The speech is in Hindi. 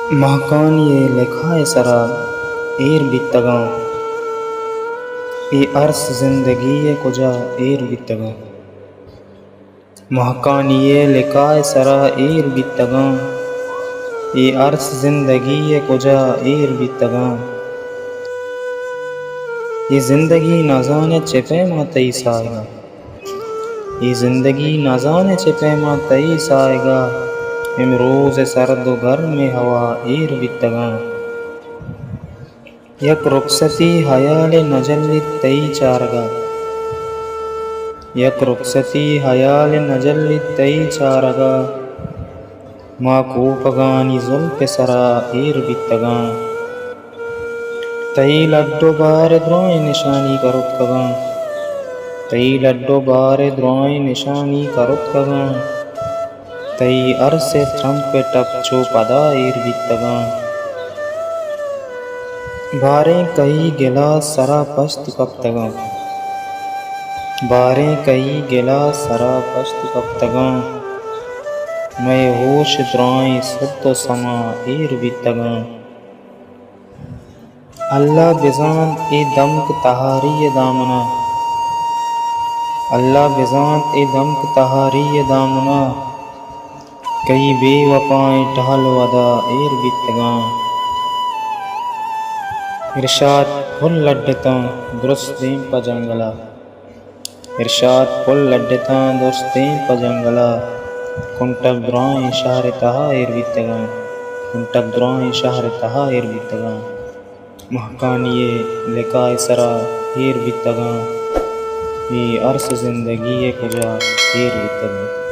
महकान ये लिखा सरा एर बितगा ये अर्स जिंदगी ये कुजा एर बितगा। महकान ये लिखा सरा एर बितगा ये अर्स जिंदगी ये कुजा एर बितगा। ये जिंदगी न जाने चिपे मातई साएगा, ये जिंदगी न जाने चिपे मातई साएगा। इमरोज़ सर्द गर्म में हवा एर बितगा। यक रुखसती हयाल नजल्ली तई चारगा, यक रुखसती हयाल नजल्ली तई चारगा। माकूपगानी जुल्फ सरा एर बितगा। तई लड्डो बार द्रोय निशानी करुतगा, तई लड्डो बार द्रोय निशानी करुतगा। तई अरसे थ्रंप टप चो पदा एर बितगा। बारे कई गिलास सरा पस्त कब तगा, बारे कई गिलास सरा पस्त कब तगा। मैं होश द्राई सुतो समा एर बितगा। अल्लाह बिजान ए दमक तहारी ये दामना, अल्लाह बिजान ए दमक तहारी ये दामना। कई बेवफाएं टहल वदा एर बितगा। इरशाद फुल लड्डता दुरुस्तें पजंगला, इरशाद फुल लड्डता दुरुस्तें पजंगला। कुंटब द्राएं शहर तहा एर बितगा, कुंटब द्राएं शहर तहा एर बितगा। महकान ये लिखा सरा एर बितगा ये अर्स जिंदगी ये कुजा एर बितगा।